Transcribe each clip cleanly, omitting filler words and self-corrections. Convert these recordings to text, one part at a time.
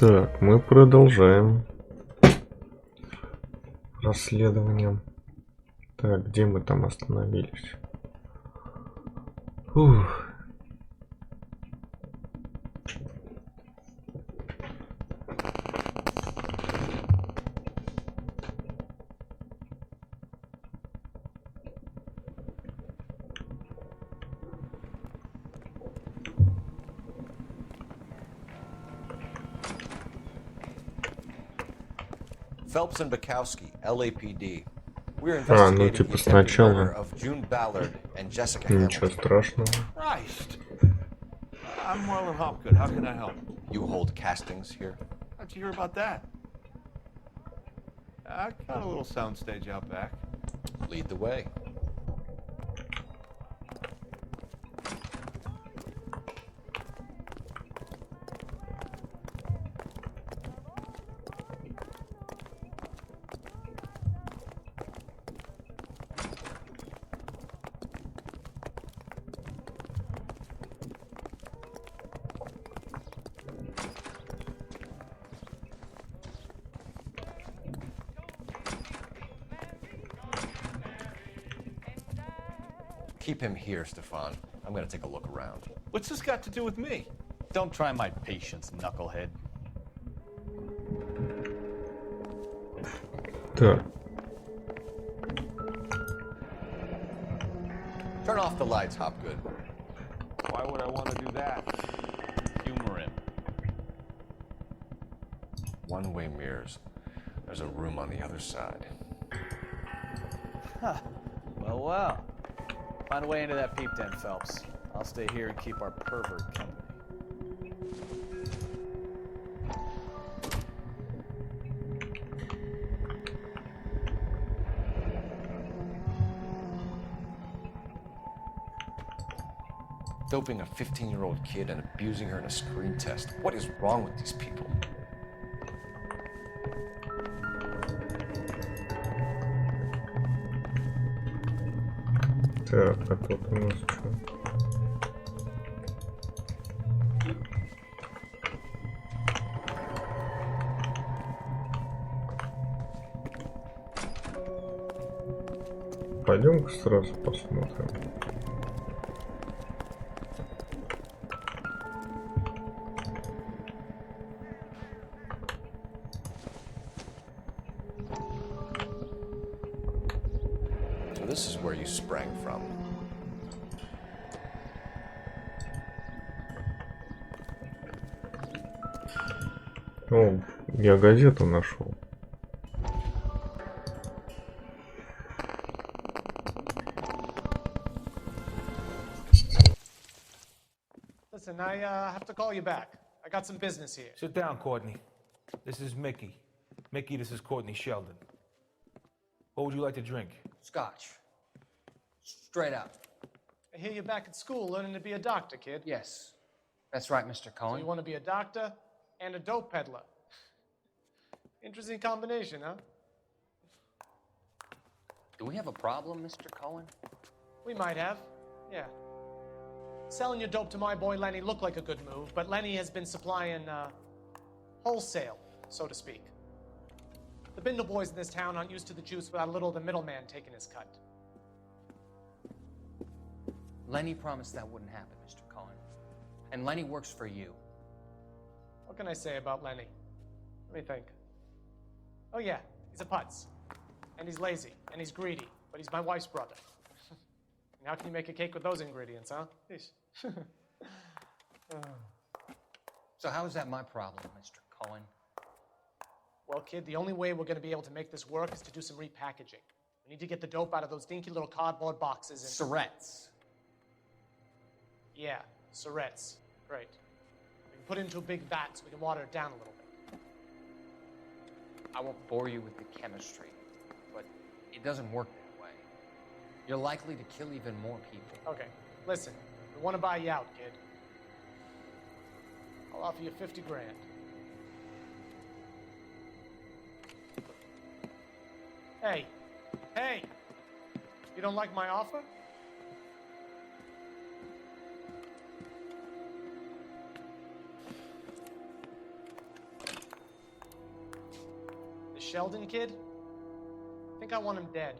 Так, мы продолжаем расследование. Так, где мы там остановились? Фух. Phelps and Bukowski, LAPD. We're Ну investigating типа the attempted murder сначала of June Ballard and Jessica ничего Hamilton. страшного. Christ. I'm Marlon Hopgood. How can I help? You hold castings here? How'd you hear about that? I got a little soundstage out back. Lead the way. Keep him here, Stefan. I'm gonna take a look around. What's this got to do with me? Don't try my patience, knucklehead. Так, Turn off the lights, Hopgood. Why would I want to do that? Humor him. One-way mirrors. There's a room on the other side. Well, well. Find a way into that peep den, Phelps. I'll stay here and keep our pervert company. Doping a 15-year-old kid and abusing her in a screen test. What is wrong with these people? так, а тут у нас что? Пойдем-ка сразу посмотрим. So this is where you sprang from. О, я газету нашел. Listen, I have to call you back. I got some business here. Sit down, Courtney. This is Mickey. Mickey, this is Courtney Sheldon. What would you like to drink? Scotch. Straight up. I hear you're back at school learning to be a doctor, kid. Yes. That's right, Mr. So Cohen. you want to be a doctor and a dope peddler. Interesting combination, huh? Do we have a problem, Mr. Cohen? We might have, yeah. Selling your dope to my boy Lenny looked like a good move, but Lenny has been supplying, wholesale, so to speak. The Bindle boys in this town aren't used to the juice without a little of the middleman taking his cut. Lenny promised that wouldn't happen, Mr. Cohen. And Lenny works for you. What can I say about Lenny? Let me think. Oh yeah, he's a putz. And he's lazy, and he's greedy, but he's my wife's brother. And how can you make a cake with those ingredients, huh? Yeesh. So how is that my problem, Mr. Cohen? Well, kid, the only way we're going to be able to make this work is to do some repackaging. We need to get the dope out of those dinky little cardboard boxes and... Surrettes. Yeah, Surrettes. Great. We can put it into a big vat so we can water it down a little bit. I won't bore you with the chemistry, but it doesn't work that way. You're likely to kill even more people. Okay, listen. We want to buy you out, kid. I'll offer you 50 grand. Hey, hey! You don't like my offer? Sheldon kid? I think I want him dead.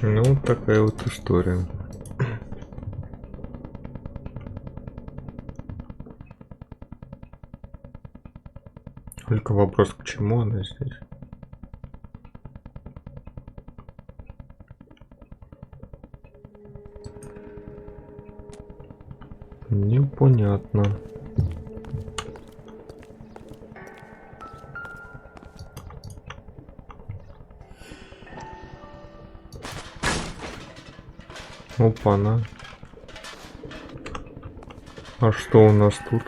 Ну, вот такая вот история. Только вопрос, к чему она здесь? Непонятно. Опа-на. А что у нас тут?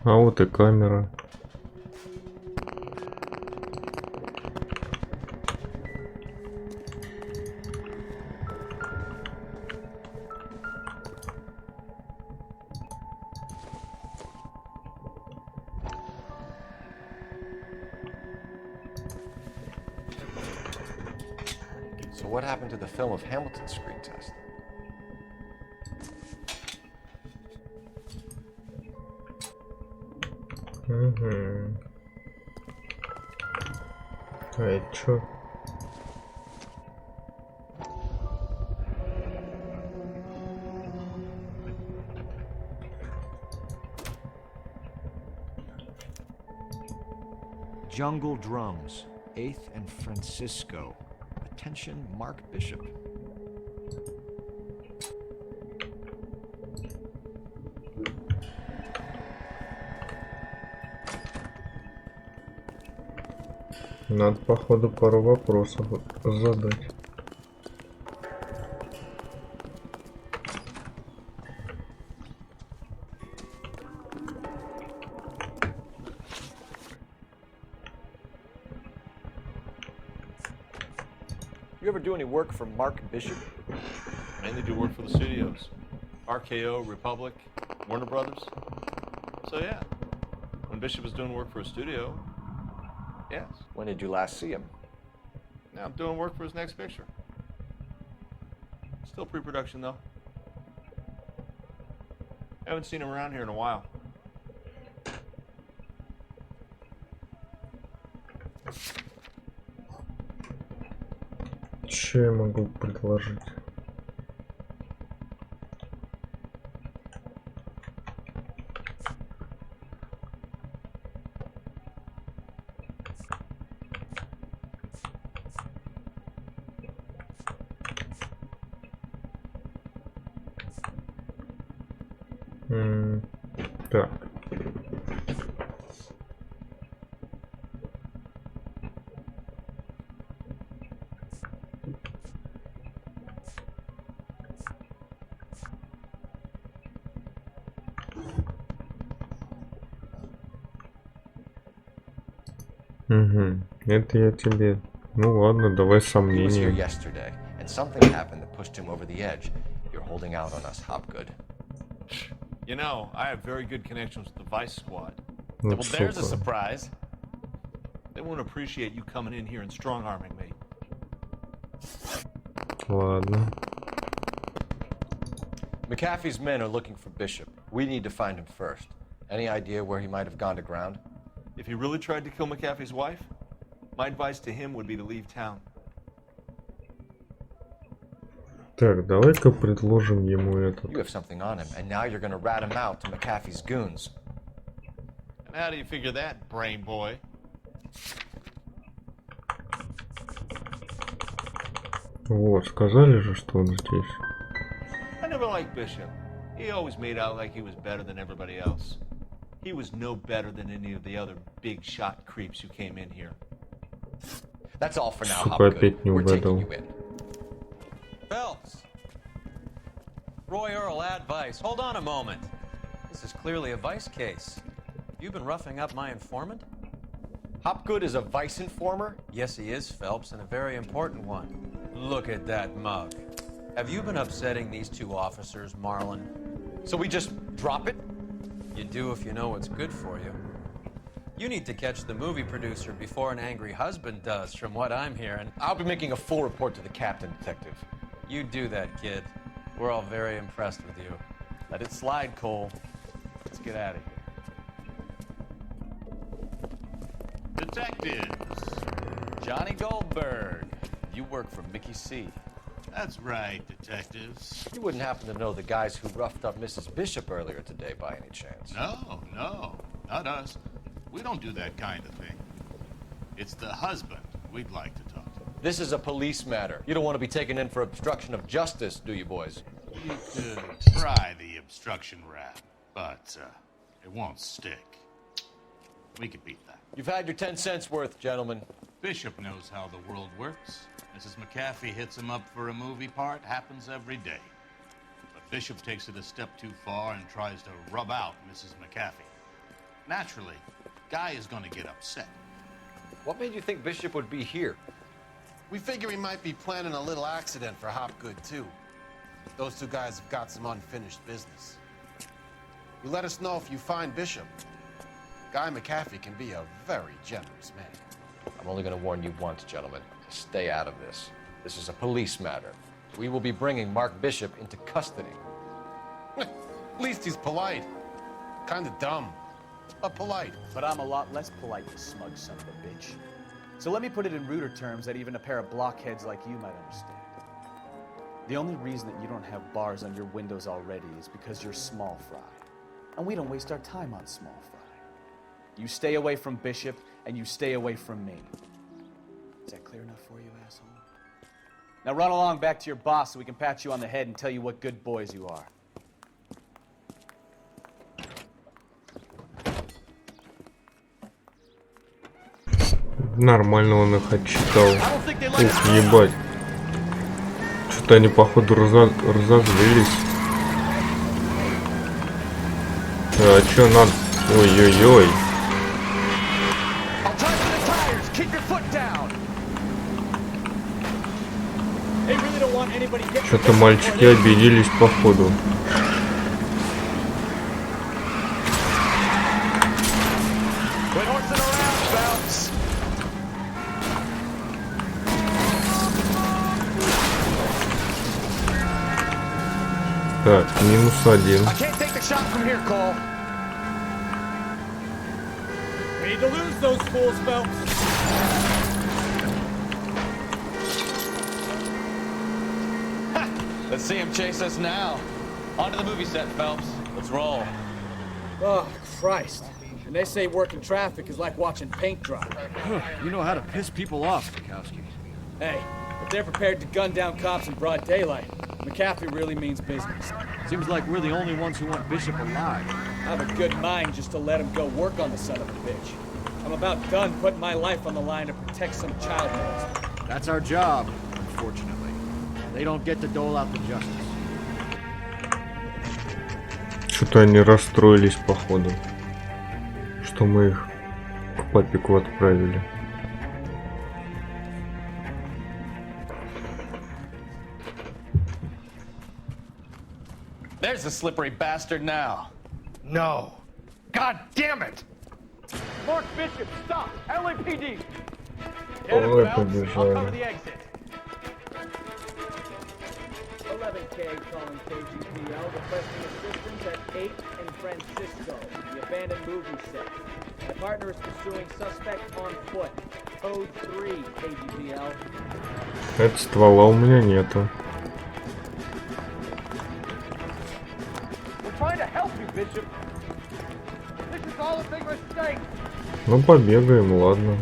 А вот и камера. So what happened to the film of Hamilton's screen test? Угу. А это чё? Jungle Drums, 8th and Francisco. Attention, Mark Bishop. Надо, походу, пару вопросов задать. You ever do any work for Mark Bishop? Mainly do work for the studios. RKO, Republic, Warner Brothers. So yeah, when Bishop was doing work for a studio, yes. When did you last see him? Now I'm doing work for his next picture. Still pre-production though. Haven't seen him around here in a while. Что я могу предложить? Так. Угу. Это я тебе. Ну ладно, давай He was here сомнения. yesterday, and something happened that pushed him over the edge. You're holding out on us, Hopgood. You know, I have very good connections with the Vice Squad. Вот Well, there's a сука. surprise. They won't appreciate you coming in here and strong-arming me. Ладно. McAfee's men are looking for Bishop. We need to find him first. Any idea where he might have gone to ground? If he really tried to kill McAfee's wife, my advice to him would be to leave town. Так, давай-ка предложим ему You этот. have something on him, and now you're going to rat him out to McAfee's goons. And how do you figure that, brain boy? Вот, сказали же, что он здесь. I never liked Bishop. He always made out like he was better than everybody else. He was no better than any of the other big shot creeps who came in here. That's all for now, Сука, Hopgood. опять не We're taking угадал. you in. Phelps! Roy Earl, Ad Vice. Hold on a moment. This is clearly a Vice case. You've been roughing up my informant? Hopgood is a Vice informer? Yes, he is, Phelps, and a very important one. Look at that mug. Have you been upsetting these two officers, Marlon? So we just drop it? You do if you know what's good for you. You need to catch the movie producer before an angry husband does, from what I'm hearing. I'll be making a full report to the captain, detective. You do that, kid. We're all very impressed with you. Let it slide, Cole. Let's get out of here. Detectives. Johnny Goldberg. You work for Mickey C. That's right, detectives. You wouldn't happen to know the guys who roughed up Mrs. Bishop earlier today by any chance? No, not us. We don't do that kind of thing. It's the husband we'd like to talk to. This is a police matter. You don't want to be taken in for obstruction of justice, do you, boys? You could try the obstruction rap, but it won't stick. We could beat that. You've had your 10 cents worth, gentlemen. Bishop knows how the world works. Mrs. McAfee hits him up for a movie part. Happens every day. But Bishop takes it a step too far and tries to rub out Mrs. McAfee. Naturally, Guy is going to get upset. What made you think Bishop would be here? We figure he might be planning a little accident for Hopgood, too. Those two guys have got some unfinished business. You let us know if you find Bishop. Guy McAfee can be a very generous man. I'm only going to warn you once, gentlemen. To stay out of this. This is a police matter. We will be bringing Mark Bishop into custody. At least he's polite. Kind of dumb, but polite. But I'm a lot less polite, you smug son of a bitch. So let me put it in ruder terms that even a pair of blockheads like you might understand. The only reason that you don't have bars on your windows already is because you're small fry. And we don't waste our time on small fry. You stay away from Bishop, and you stay away from me. Is that clear enough for you, asshole? Now run along back to your boss so we can pat you on the head and tell you what good boys you are. Нормально он их отчитал. Ух, ебать. Что-то они, походу, разозлились. А чё надо? Ой-ой-ой. Что-то мальчики обиделись, походу. Так, -1. Let's see him chase us now. Onto the movie set, Phelps. Let's roll. Oh, Christ. And they say working traffic is like watching paint dry. You know how to piss people off, Mikowski. Hey, if they're prepared to gun down cops in broad daylight, McAfee really means business. Seems like we're the only ones who want Bishop alive. I have a good mind just to let him go work on the son of a bitch. I'm about done putting my life on the line to protect some child molester. That's our job, unfortunately. They don't get to dole out the justice. Что-то они расстроились, походу, что мы их к папику отправили. There's the slippery bastard now. No. God damn it! Mark Bishop, stop! LAPD! Ой, побежали. 11K calling KGPL, requesting assistance at 8 and Francisco, the abandoned movie set. My partner is pursuing suspect on foot. Code 3, KGPL. Это ствола у меня нету. We're trying to help you, Bishop. This is all a big mistake. Ну, побегаем, ладно.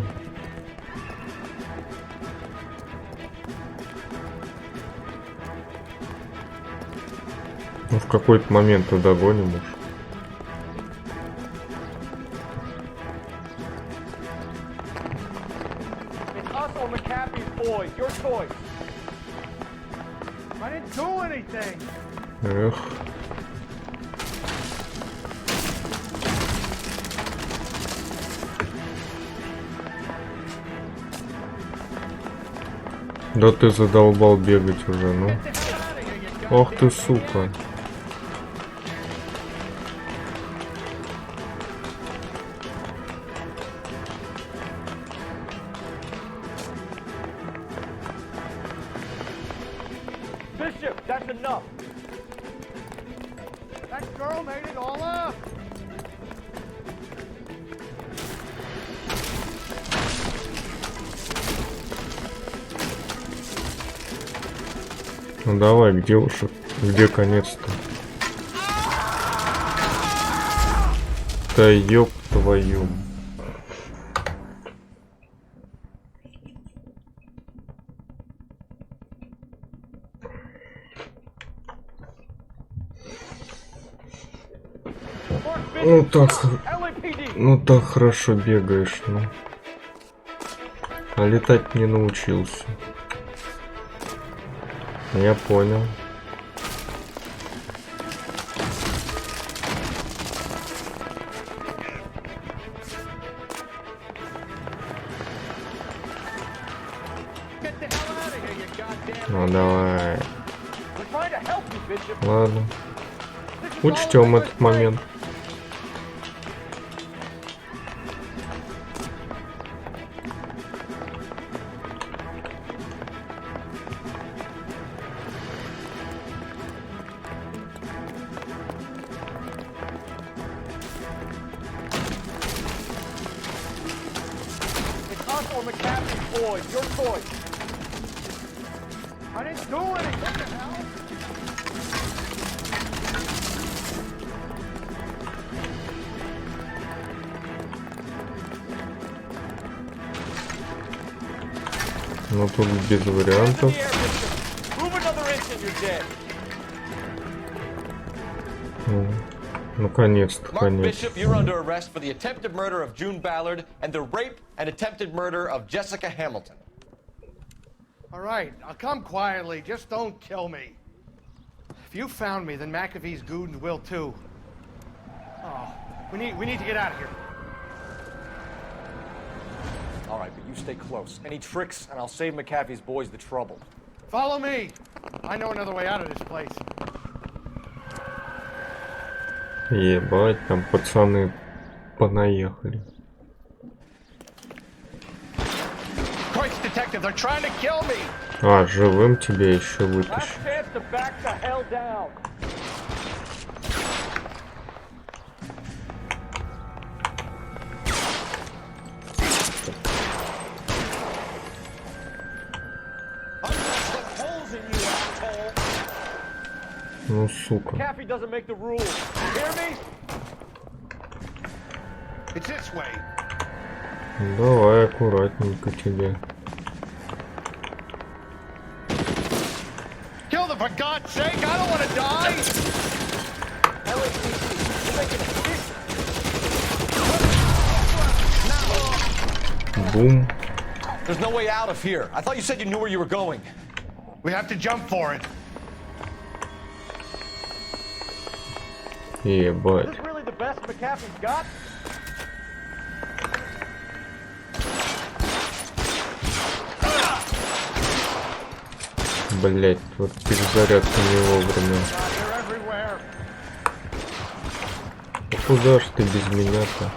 Ну, в какой-то момент и догоним уж. It's us or McAfee's boys. Your choice. I didn't do anything. Эх. Да ты задолбал бегать уже, ну. Ох ты, сука. Bishop, that's enough. girl made it all up. Ну давай, где уже? Где конец-то? Да ёб твою. Ну так хорошо бегаешь, ну. А летать не научился. Я понял. Ну давай. Ладно. Учтем этот момент. Ну тут без вариантов. Наконец-то, Mark Bishop, you're under arrest for the attempted murder of June Ballard and the rape and attempted murder of Jessica Hamilton. All right, I'll come quietly. Just don't kill me. If you found me, then McAfee's goons will too. Oh, we need to get out of here. All right, but you stay close. Any tricks, and I'll save McAfee's boys the trouble. Follow me. I know another way out of this place. Ебать, там пацаны понаехали. Christ, detective, they're trying to kill me. А, живым тебя еще вытащить. Ну, сука. McAfee doesn't make the rules. You hear me? It's this way. Давай аккуратненько тебе. Kill them for God's sake! I don't want to die. Бум. There's no way out of here. I thought you said you knew where you were going. We have to jump for it. Ебать. Is this really the best McAfee's got? Блять, вот перезарядка не вовремя. А куда ж ты без меня-то?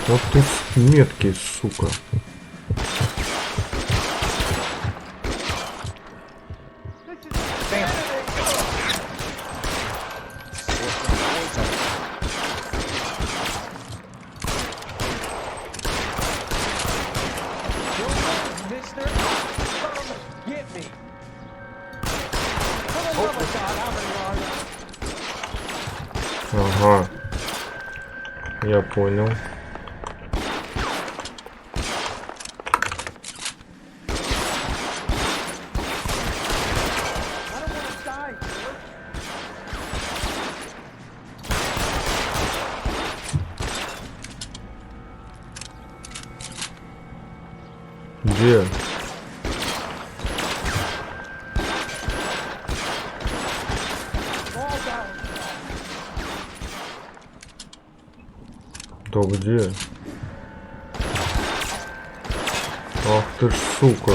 Вот тут метки, сука. Ага. Я понял. Где? Да где? Ах ты ж сука.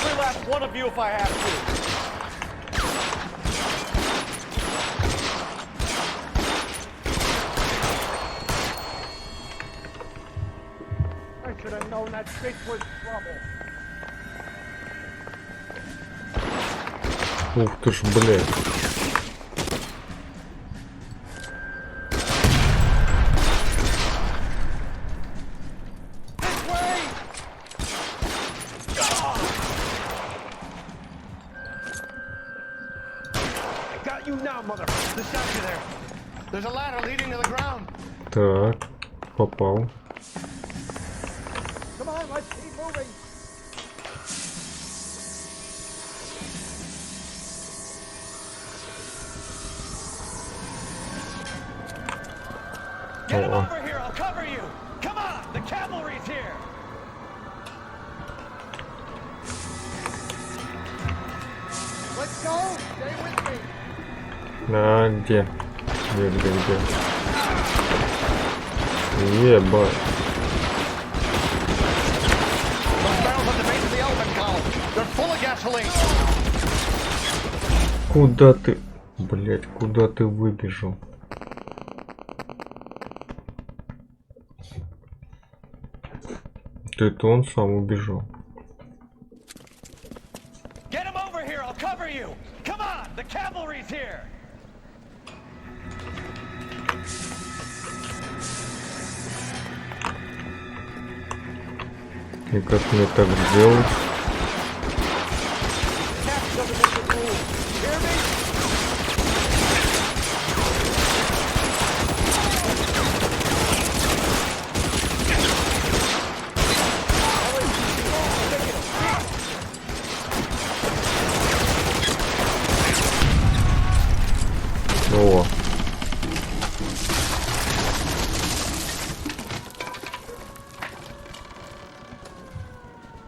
every last one of you if I have to. I should have known that bitch was trouble. Ух ты ж, блядь. Got you now, mother. The statue there. There's a ladder leading to the ground. Так, попал. Come on, let's keep moving. Get him over here, I'll cover you. Come on, the cavalry's here. Let's go. Stay with me. А, где? Где? Ебать. Those barrels at the base of the elephant column. They're full of gasoline. Куда ты? Блять, куда ты выбежал? Это он сам убежал. Get him over here, I'll cover you. Come on, the cavalry's here. И как мне так сделать? О.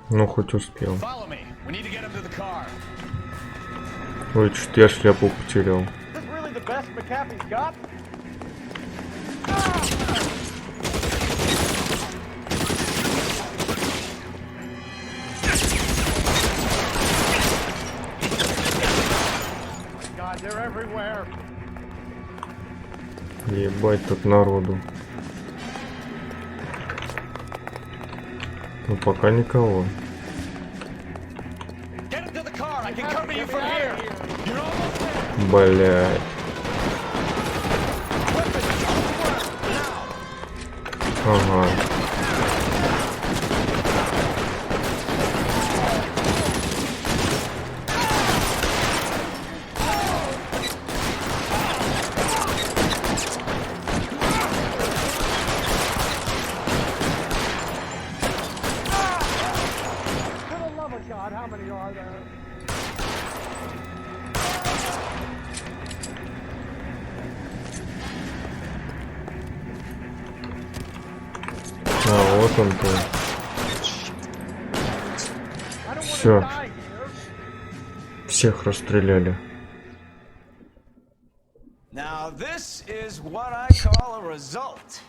Ну, хоть успел. Ой, что-то я шляпу потерял. Ебать тут народу. Ну пока никого. Блять. Ага. А, вот он-то. Все. Всех расстреляли. Now this is what I call a result.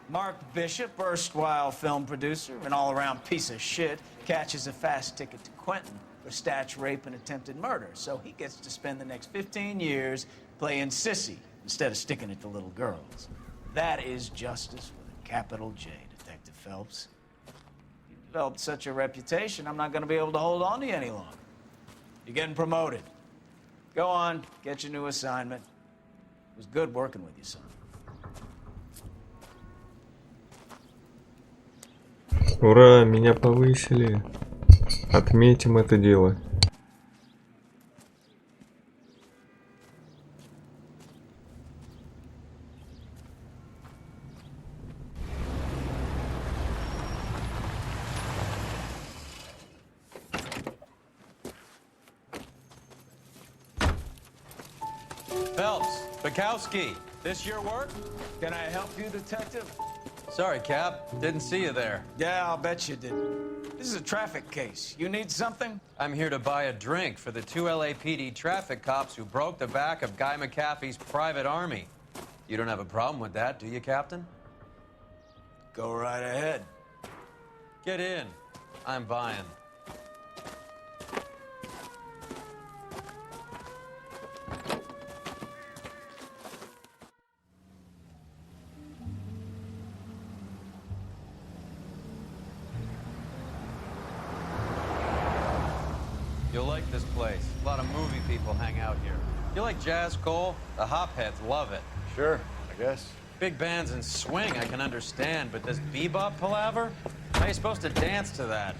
Mark Bishop, erstwhile film producer and all-around piece of shit, catches a fast ticket to Quentin for statch rape and attempted murder. So he gets to spend the next 15 years playing sissy instead of sticking it to little girls. That is justice with a capital J, Detective Phelps. You developed such a reputation, I'm not going to be able to hold on to you any longer. You're getting promoted. Go on, get your new assignment. It was good working with you, son. Ура, меня повысили. Отметим это дело. Phelps, Bukowski, this your work? Can I help you, Detective? Sorry, Cap. Didn't see you there. Yeah, I'll bet you didn't. This is a traffic case. You need something? I'm here to buy a drink for the 2 LAPD traffic cops who broke the back of Guy McAfee's private army. You don't have a problem with that, do you, Captain? Go right ahead. Get in. I'm buying. You'll like this place. A lot of movie people hang out here. You like jazz, Cole? The hopheads love it. Sure, I guess. Big bands and swing I can understand, but this bebop palaver? How are you supposed to dance to that?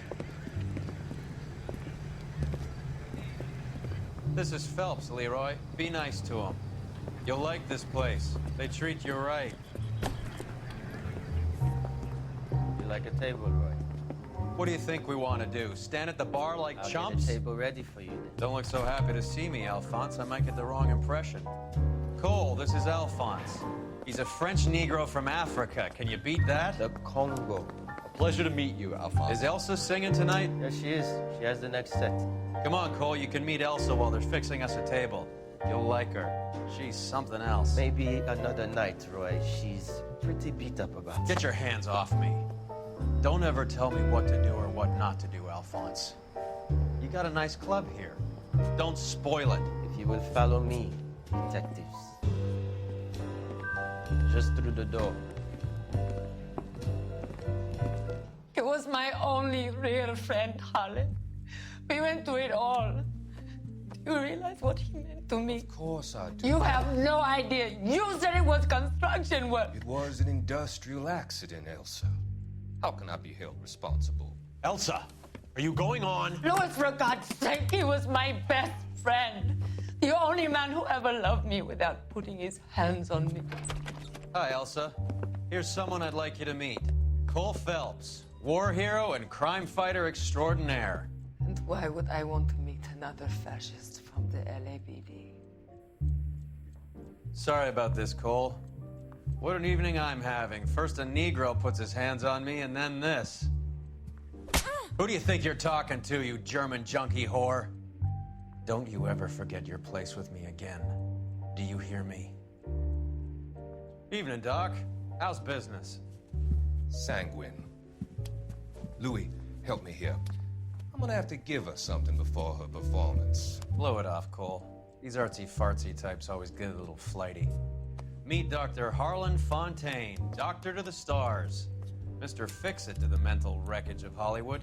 This is Phelps, Leroy. Be nice to him. You'll like this place. They treat you right. You like a table, Roy? What do you think we want to do? Stand at the bar like I'll chumps? get a table ready for you then. Don't look so happy to see me, Alphonse. I might get the wrong impression. Cole, this is Alphonse. He's a French Negro from Africa. Can you beat that? The Congo. A pleasure to meet you, Alphonse. Is Elsa singing tonight? Yes, she is. She has the next set. Come on, Cole. You can meet Elsa while they're fixing us a table. You'll like her. She's something else. Maybe another night, Roy. She's pretty beat up about it. Get your hands off me. Don't ever tell me what to do or what not to do, Alphonse. You got a nice club here. Don't spoil it. If you will follow me, detectives. Just through the door. He was my only real friend, Harlan. We went through it all. Do you realize what he meant to me? Of course I do. You have no idea. You said it was construction work. It was an industrial accident, Elsa. How can I be held responsible? Elsa, are you going on? Louis, for God's sake, he was my best friend. The only man who ever loved me without putting his hands on me. Hi, Elsa. Here's someone I'd like you to meet. Cole Phelps, war hero and crime fighter extraordinaire. And why would I want to meet another fascist from the LAPD? Sorry about this, Cole. What an evening I'm having. First a Negro puts his hands on me, and then this. Who do you think you're talking to, you German junkie whore? Don't you ever forget your place with me again. Do you hear me? Evening, Doc. How's business? Sanguine. Louis, help me here. I'm gonna have to give her something before her performance. Blow it off, Cole. These artsy-fartsy types always get a little flighty. Meet Dr. Harlan Fontaine, doctor to the stars. Mr. Fix-It to the mental wreckage of Hollywood.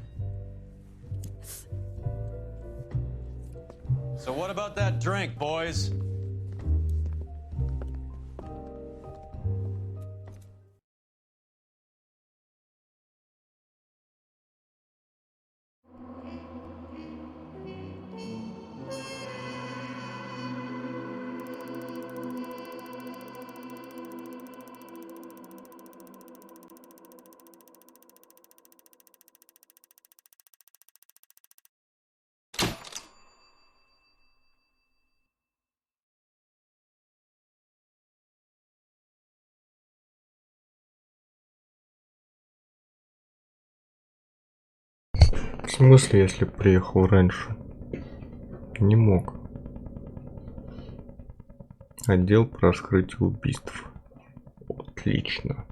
So what about that drink, boys? В смысле, если приехал раньше? Не мог. Отдел по раскрытию убийств. Отлично.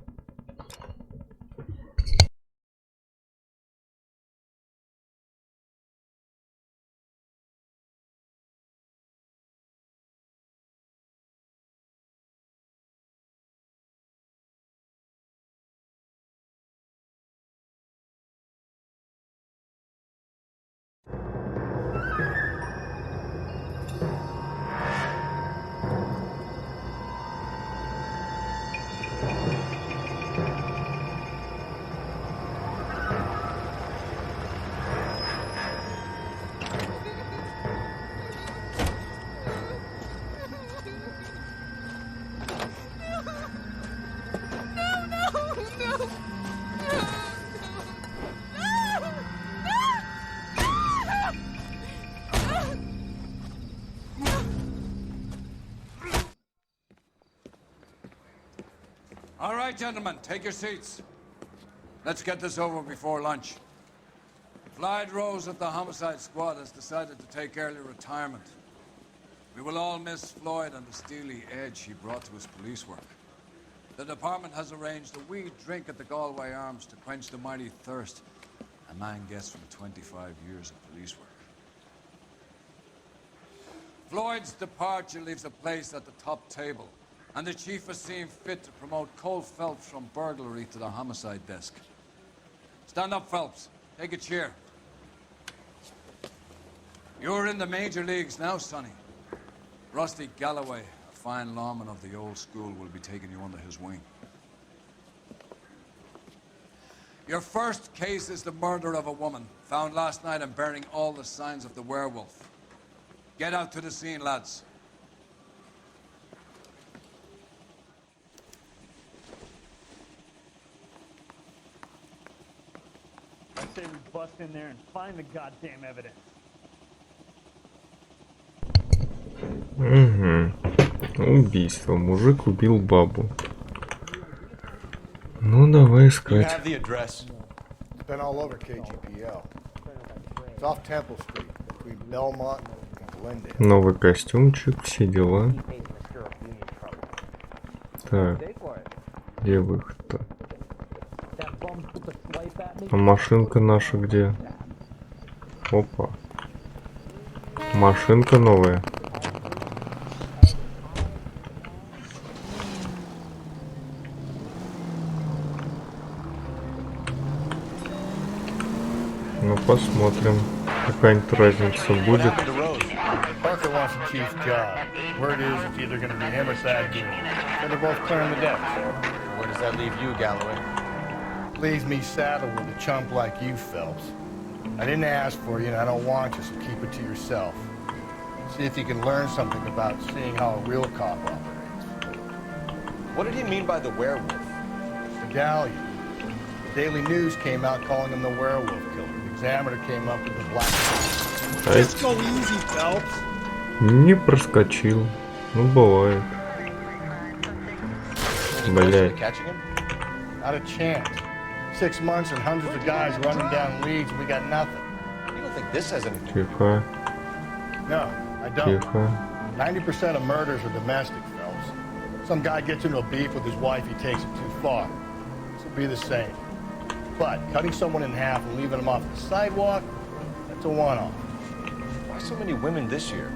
All right, gentlemen, take your seats. Let's get this over before lunch. Floyd Rose of the Homicide Squad has decided to take early retirement. We will all miss Floyd and the steely edge he brought to his police work. The department has arranged a wee drink at the Galway Arms to quench the mighty thirst a man gets from 25 years of police work. Floyd's departure leaves a place at the top table, and the chief has seen fit to promote Cole Phelps from burglary to the homicide desk. Stand up, Phelps. Take a chair. You're in the major leagues now, Sonny. Rusty Galloway, a fine lawman of the old school, will be taking you under his wing. Your first case is the murder of a woman, found last night and bearing all the signs of the werewolf. Get out to the scene, lads. I say we bust in there and find the goddamn evidence. Угу. Убийство. Мужик убил бабу. Ну, давай искать. It's been all over KGPL. It's off Temple Street, between Belmont and Glendale. Новый костюмчик, все дела. Так. Где выход-то? А машинка наша где? Опа. Машинка новая. Ну посмотрим, какая-нибудь разница будет. Parker wants the chief's job. Word is it's either going to be him or Saggoon. So they're both clearing the decks. Where does that leave you, Galloway? Leaves me saddled with a chump like you, Phelps. I didn't ask for you, and I don't want you, so keep it to yourself. See if you can learn something about seeing how a real cop operates. What did he mean by the werewolf? The Galleon. The Daily News came out calling him the werewolf killer. The Examiner came up with the black. Just go easy, Phelps. Не проскочил. Ну, бывает. Блять. Not a chance. 6 months and hundreds of guys running down leads, and we got nothing. You don't think this has anything? Тихо. No, I don't. Тихо. 90% of murders are domestic, Phelps. Some guy gets into a beef with his wife, he takes it too far. This will be the same. But cutting someone in half and leaving them off the sidewalk, that's a one-off. Why so many women this year?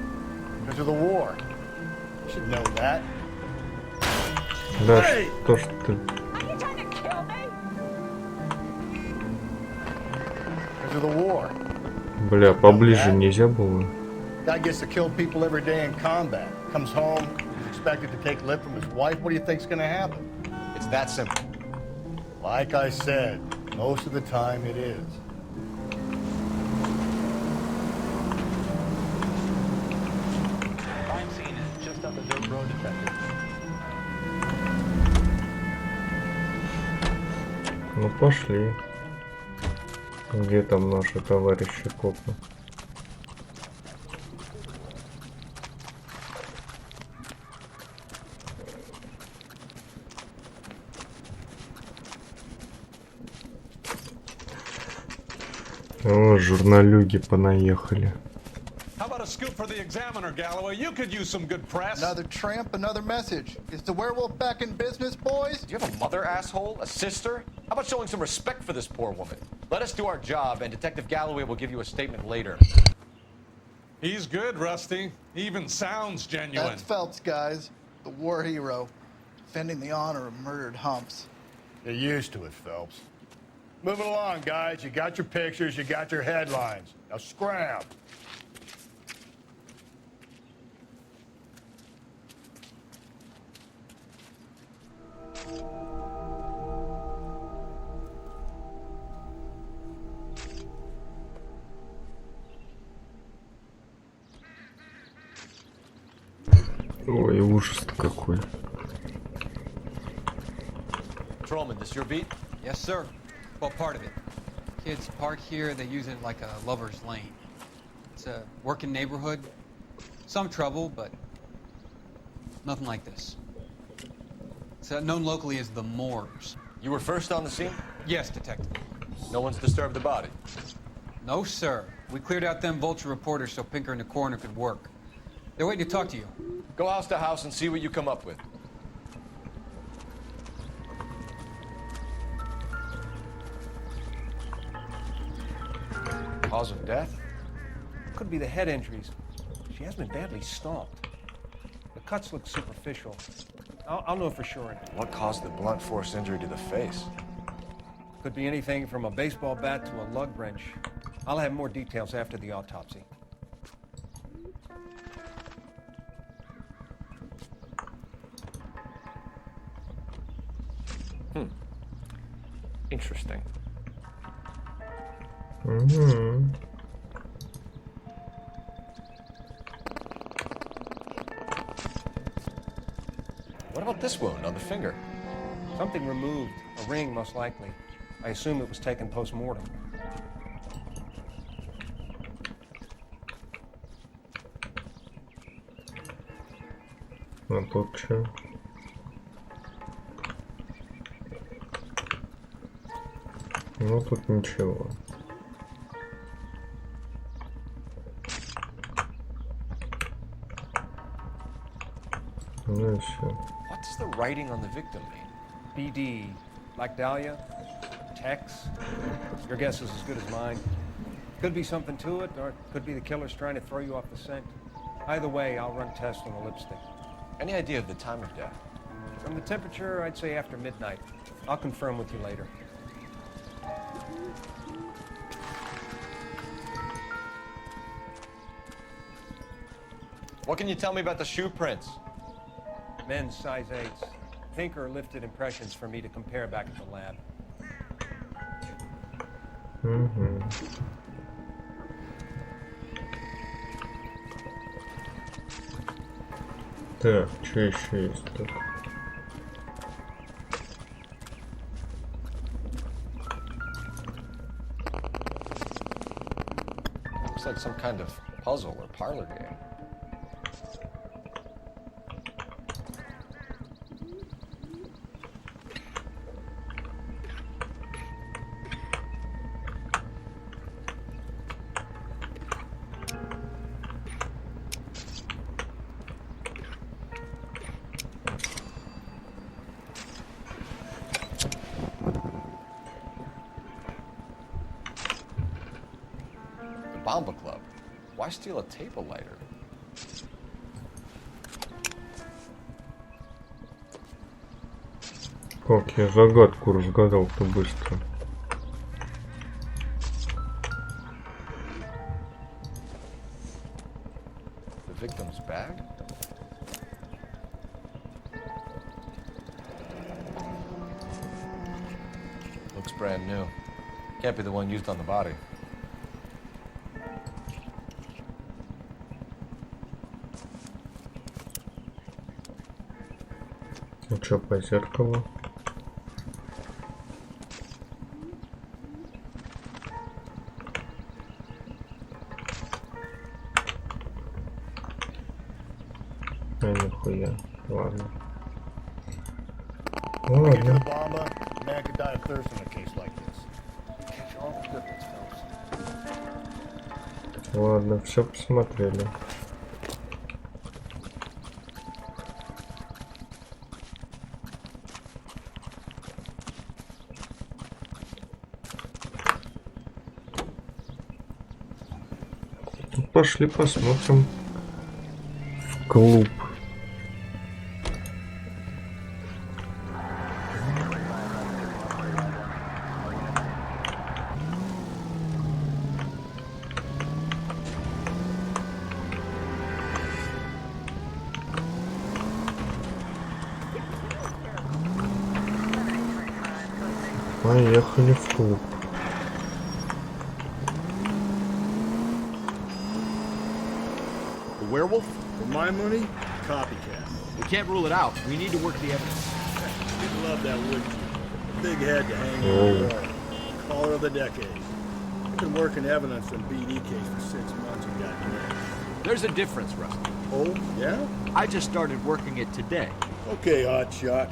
Because of the war. You should know that. Да что ж ты... Because of the war. Бля, поближе нельзя было? Guy gets to kill people every day in combat. Comes home, is expected to take lip from his wife. What do you think's gonna happen? It's that simple. Like I said, most of the time it is. Crime scene is just up the dirt road, detective. Ну пошли. Где там наши товарищи копы? О, журналюги понаехали. How about a scoop for the Examiner, Galloway? You could use some good press. Another tramp, another message. Is the werewolf back in business, boys? Do you have a mother, asshole? A sister? How about showing some respect for this poor woman? Let us do our job, and Detective Galloway will give you a statement later. He's good, Rusty. He even sounds genuine. That's Phelps, guys. The war hero. Defending the honor of murdered humps. Get used to it, Phelps. Moving along, guys. You got your pictures, you got your headlines. Now scram. Ой, ужас-то какой. Patrolman, this your beat? Yes, sir. Well, part of it. Kids park here, they use it like a lover's lane. It's a working neighborhood. Some trouble, but nothing like this. It's known locally as the Moors. You were first on the scene? Yes, detective. No one's disturbed the body? No, sir. We cleared out them vulture reporters so Pinker and the coroner could work. They're waiting to talk to you. Go house to house and see what you come up with. Cause of death? Could be the head injuries. She has been badly stomped. The cuts look superficial. I'll know for sure. What caused the blunt force injury to the face? Could be anything from a baseball bat to a lug wrench. I'll have more details after the autopsy. Interesting. Угу. What about this wound on the finger? Something removed. A ring, most likely. I assume it was taken post-mortem. А тут что? Ну тут ничего. Ну и все. What does the writing on the victim mean? BD, like Dahlia, Tex. Your guess is as good as mine. Could be something to it, or it could be the killer's trying to throw you off the scent. Either way, I'll run tests on the lipstick. Any idea of the time of death? From the temperature, I'd say after midnight. I'll confirm with you later. What can you tell me about the shoe prints? Men's size 8s. Tinker lifted impressions for me to compare back at the lab. Угу. Так, что еще есть тут? Looks like some kind of puzzle or parlor game. Bomba Club. Why steal a table lighter? Как я загадку разгадал-то быстро. The victim's bag? Looks brand new. Can't be the one used on the body. Ну что, по зеркалу? А нихуя. Ладно. Get to the bomba, a man could die of thirst in a case like this. Catch all the good ones, fellas. Ладно, все посмотрели. Пошли посмотрим в клуб. Поехали в клуб. Werewolf? For my money, copycat. We can't rule it out. We need to work the evidence. You'd love that, wouldn't you? Big head to hang on the wall. Caller of the decade. I've been working evidence on BD case for 6 months and got nailed. There's a difference, Rusty. Oh, yeah? I just started working it today. Okay, hotshot.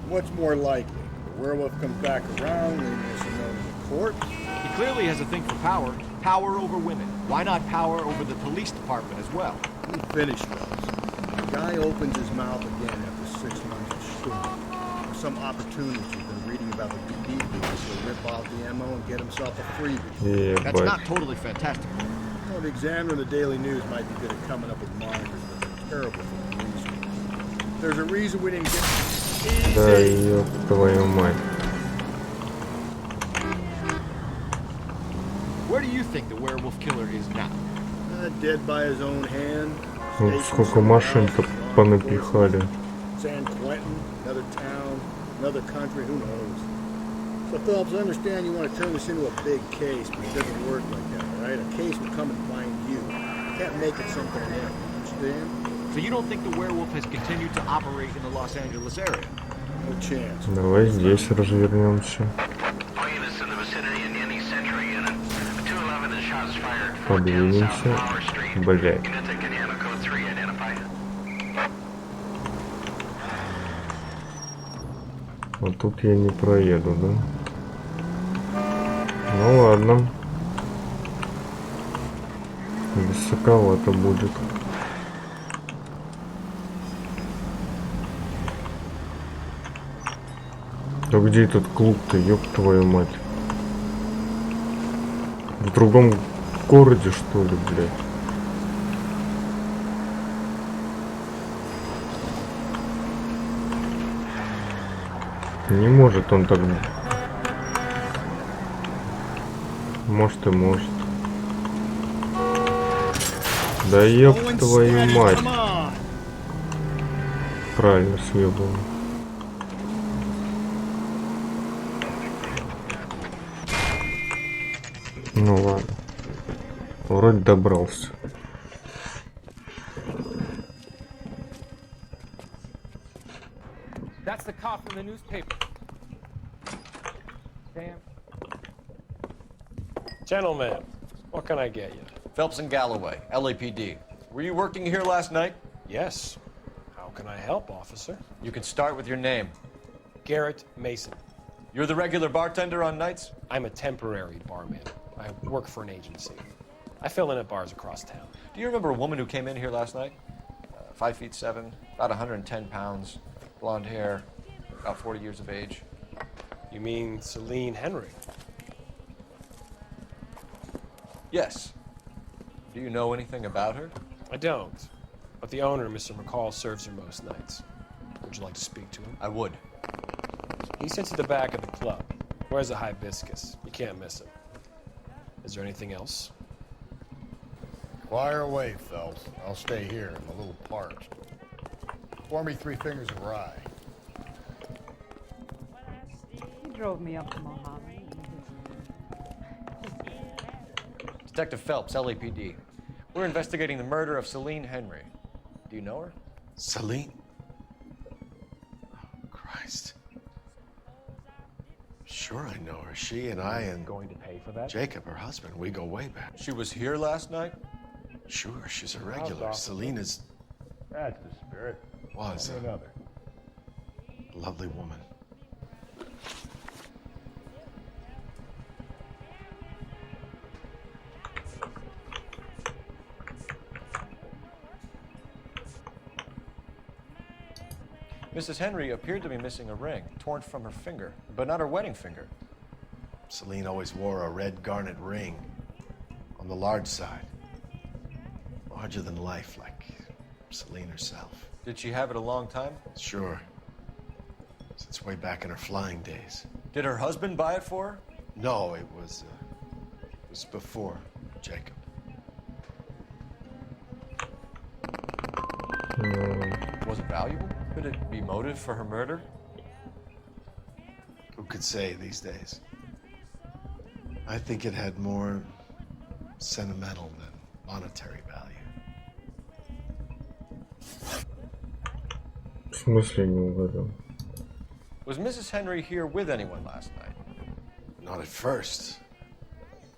What's more likely? The werewolf comes back around, leaving us a note in the court? He clearly has a thing for power. Power over women. Why not power over the police department as well? We finished, fellas. The guy opens his mouth again after 6 months of shooting. For some opportunity, he's been reading about the BD business to rip off the ammo and get himself a freebie. Yeah, That's not totally fantastic. Well, the Examiner and the Daily News might be good at coming up with monikers, but they're terrible for the police. There's a reason we didn't get... Да ёб твою мать. Where do you think the werewolf killer is now? Dead by his own hand. Вот сколько машин-то понапихали. San Quentin, another town, another country, who knows? So Phelps, I understand you want to turn this into a big case, but it doesn't work like that, right? A case will come and find you. You can't make it something else, understand? So you don't think the werewolf has continued to operate in the Los Angeles area? No chance. Давай здесь развернемся. Подвинемся. Блять. Вот тут я не проеду, да? Ну ладно. Высоковато будет. А где этот клуб-то, ёб твою мать? В другом городе, что ли, блядь? Не может он так... Может и может. Да ёб твою мать. Правильно съебал. Ну ладно. Вроде добрался. That's the cop from the newspaper. Damn. Gentlemen, what can I get you? Phelps and Galloway, LAPD. Were you working here last night? Yes. How can I help, officer? You can start with your name. Garrett Mason. You're the regular bartender on nights? I'm a temporary barman. I work for an agency. I fill in at bars across town. Do you remember a woman who came in here last night? 5'7", about 110 pounds, blonde hair, about 40 years of age. You mean Celine Henry? Yes. Do you know anything about her? I don't. But the owner, Mr. McCall, serves her most nights. Would you like to speak to him? I would. He sits at the back of the club. Wears a hibiscus. You can't miss him. Is there anything else? Fire away, Phelps. I'll stay here in the little park. Pour me 3 fingers of rye. He drove me up to Mojave. Detective Phelps, LAPD. We're investigating the murder of Celine Henry. Do you know her? Celine? Oh, Christ. Sure I know her. She and I and... Going to pay for that? Jacob, her husband, we go way back. She was here last night? Sure, she's a regular. Celine is... That's the spirit. Was Another. a lovely woman. Mrs. Henry appeared to be missing a ring, torn from her finger, but not her wedding finger. Celine always wore a red garnet ring on the large side. Larger than life, like Celine herself. Did she have it a long time? Sure. Since way back in her flying days. Did her husband buy it for her? No, it was before Jacob. Was it valuable? Could it be motive for her murder? Who could say these days? I think it had more sentimental than monetary value. В смысле не угадал? Was Mrs. Henry here with anyone last night? Not at first.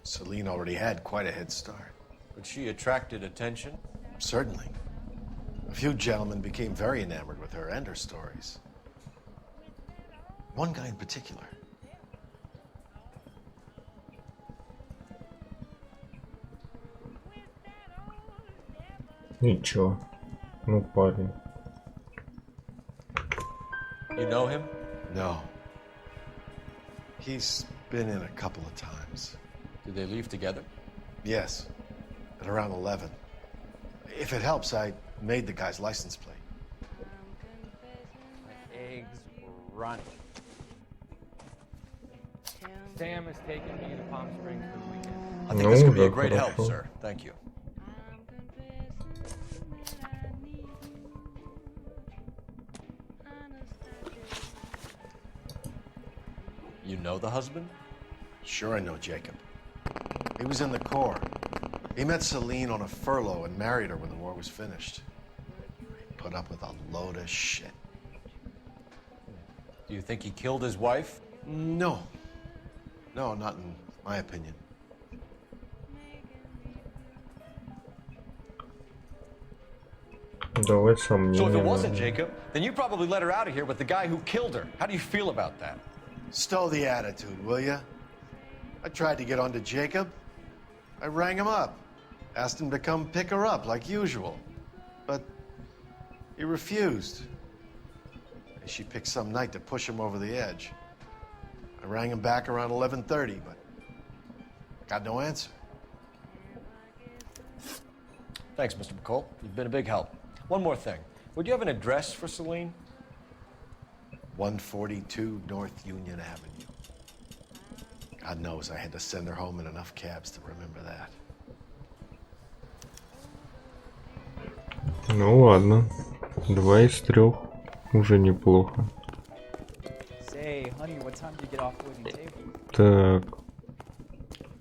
Celine already had quite a head start. But she attracted attention? Certainly. A few gentlemen became very enamored with her and her stories. One guy in particular. Ничего. Ну, парень. You know him? No. He's been in a couple of times. Did they leave together? Yes. At around 11. If it helps, I made the guy's license plate. My eggs were running. Sam is taking me to Palm Springs for the weekend. I think this could be a great help, sir. Thank you. You know the husband? Sure I know Jacob. He was in the Corps. He met Celine on a furlough and married her when the war was finished. He put up with a load of shit. Do you think he killed his wife? No. No, not in my opinion. Давай сомнения. So if it wasn't Jacob, then you probably let her out of here with the guy who killed her. How do you feel about that? Stow the attitude, will ya? I tried to get onto Jacob. I rang him up. Asked him to come pick her up like usual. But he refused. She picked some night to push him over the edge. I rang him back around 11:30, but got no answer. Thanks, Mr. McCall. You've been a big help. One more thing. Would you have an address for Celine? 142 North Union Avenue. God knows I had to send her home in enough cabs to remember that. Ну ладно. 2 из 3. Уже неплохо. Say, honey, what time do you get off waiting table? Так.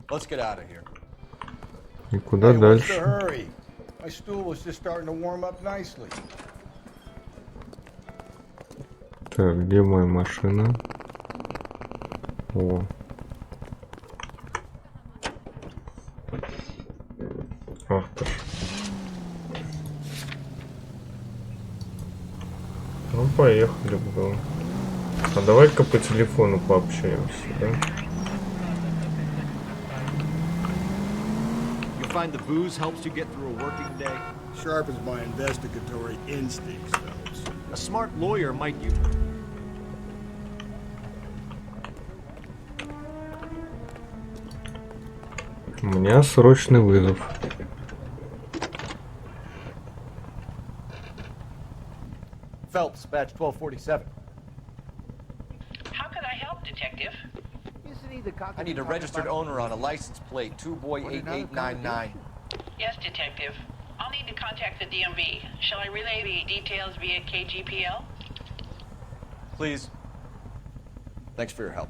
Let's get out of here. И куда Hey, what's the дальше? hurry? My stool was just starting to warm up nicely. Так, где моя машина? О. Ах ты ж. Ну, поехали, было. А давай-ка по телефону пообщаемся, да? You find the booze helps you get through a working day? Sharpens my investigatory instincts, fellas. A smart lawyer might use. У меня срочный вызов. Phelps, badge 1247. How can I help, Detective? I need a registered owner on a license plate 2boy8899. Yes, Detective. I'll need to contact the DMV. Shall I relay the details via KGPL? Please. Thanks for your help.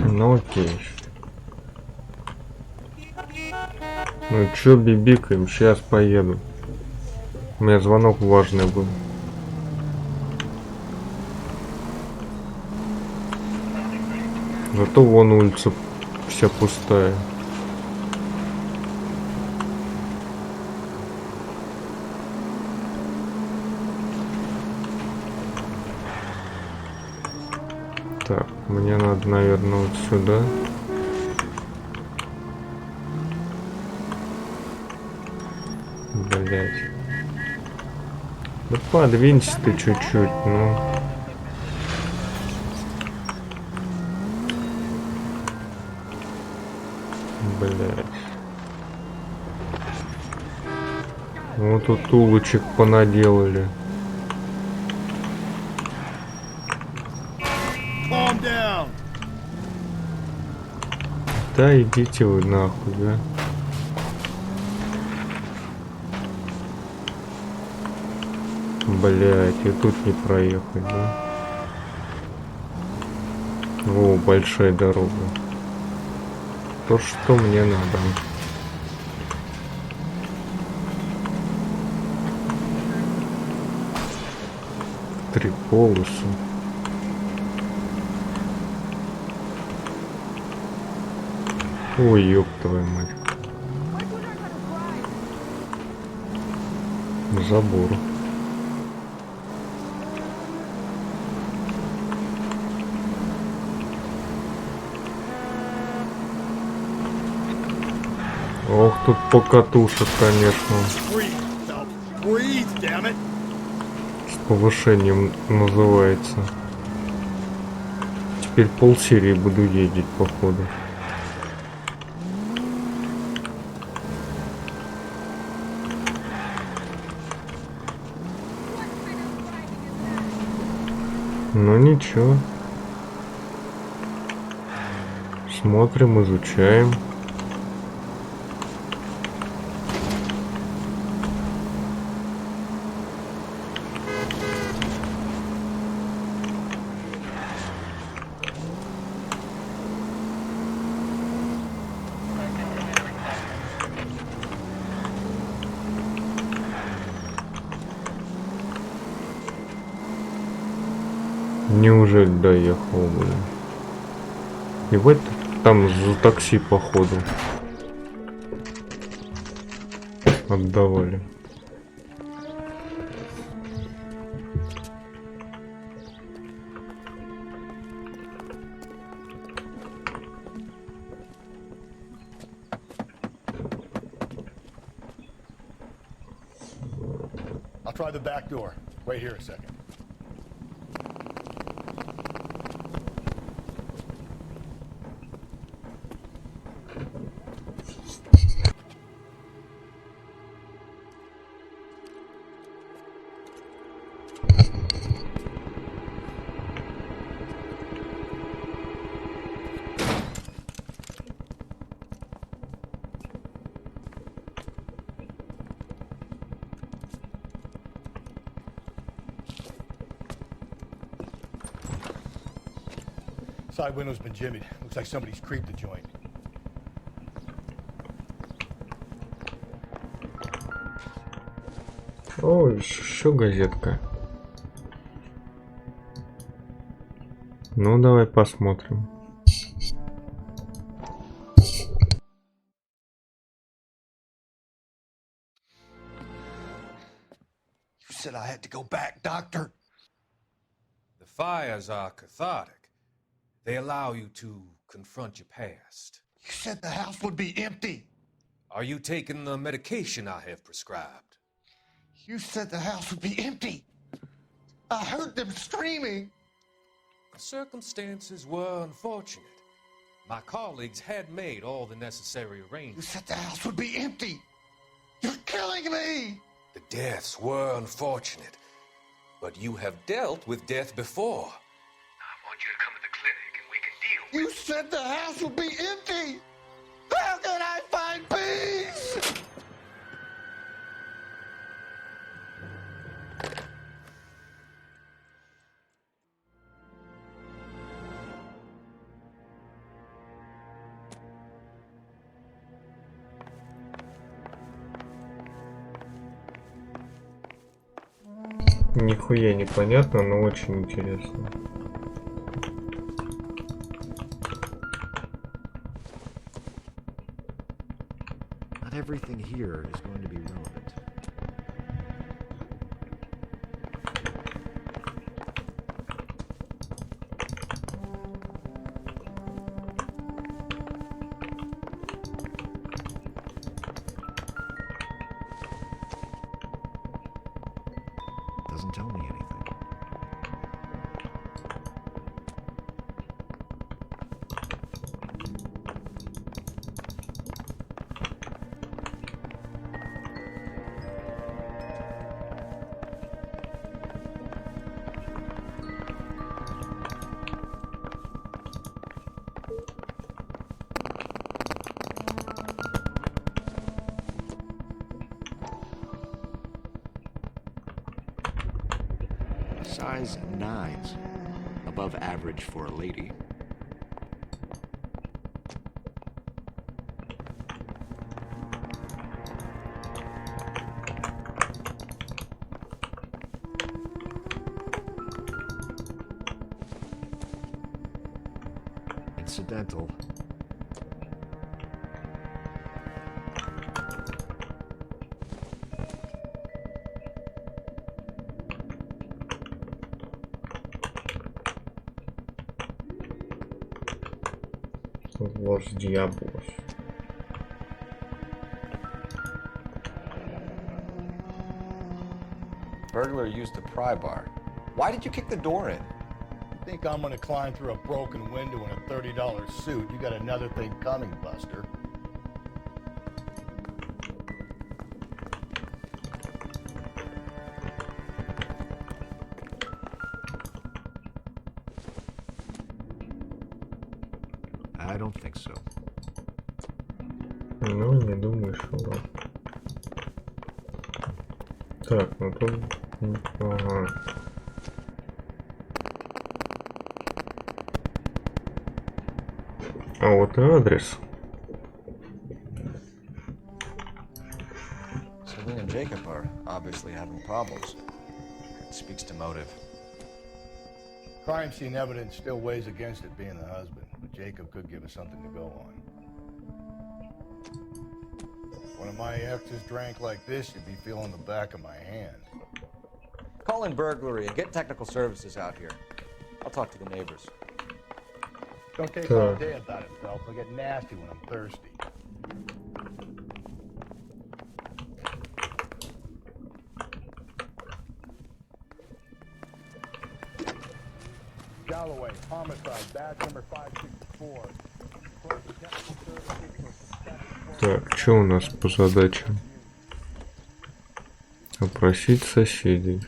Ну окей. Ну чё бибикаем, сейчас поеду. У меня звонок важный был. Зато вон улица вся пустая. Так, мне надо, наверное, вот сюда. Блять. Да подвинься ты чуть-чуть, ну. Блять. Вот тут улочек понаделали. Calm down. Да идите вы нахуй, да? Блять, и тут не проехать, да? О, большая дорога. То, что мне надо. Три полосы. Ой, ёб твою мать. Забор. Ох, тут покатушек, конечно. Breathe, damn it. С повышением называется. Теперь полсерии буду ездить, походу. Ну ничего. Смотрим, изучаем. Неужели доехал, блин? И вот там за такси, походу, отдавали. I'll try the back door. Wait here a second. Side window's been jimmied. Looks like somebody's creeped the joint. О, еще газетка. Ну, давай посмотрим. You said I had to go back, Doctor. The fires are cathartic. They allow you to confront your past. You said the house would be empty. Are you taking the medication I have prescribed? You said the house would be empty. I heard them screaming. The circumstances were unfortunate. My colleagues had made all the necessary arrangements. You said the house would be empty. You're killing me. The deaths were unfortunate, but you have dealt with death before. I want you to come to the clinic and we can deal with it. You said the house would be empty. How can I find peace? Нихуя непонятно, но очень интересно. Not everything here is going to be relevant. Doesn't tell me anything. Size 9s, above average for a lady. Incidental. Los diablos. Burglar used a pry bar. Why did you kick the door in? Think I'm gonna climb through a broken window in a $30 suit? You got another thing coming, Buster. I don't think so. Ну, не думаю, что ладно. Так, ну тут... Ага. А вот и адрес. Celine and Jacob are obviously having problems. It speaks to motive. Crime scene evidence still weighs against it being the husband, but Jacob could give us something to go on. One of my exes drank like this, you'd be feeling the back of my hand. Call in burglary and get technical services out here. I'll talk to the neighbors. Don't take all day about it, Phelps. I'll get nasty when I'm thirsty. Galloway, homicide, badge number 564. Так, что у нас по задачам? Опросить соседей.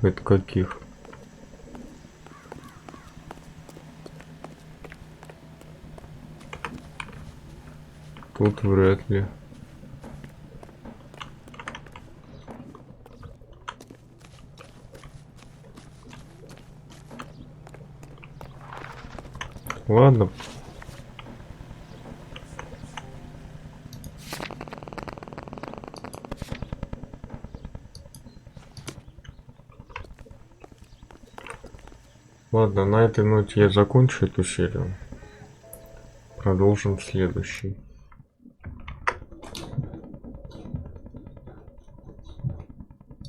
Это каких? Тут вряд ли. Ладно. Ладно, на этой ноте я закончу эту серию. Продолжим в следующей.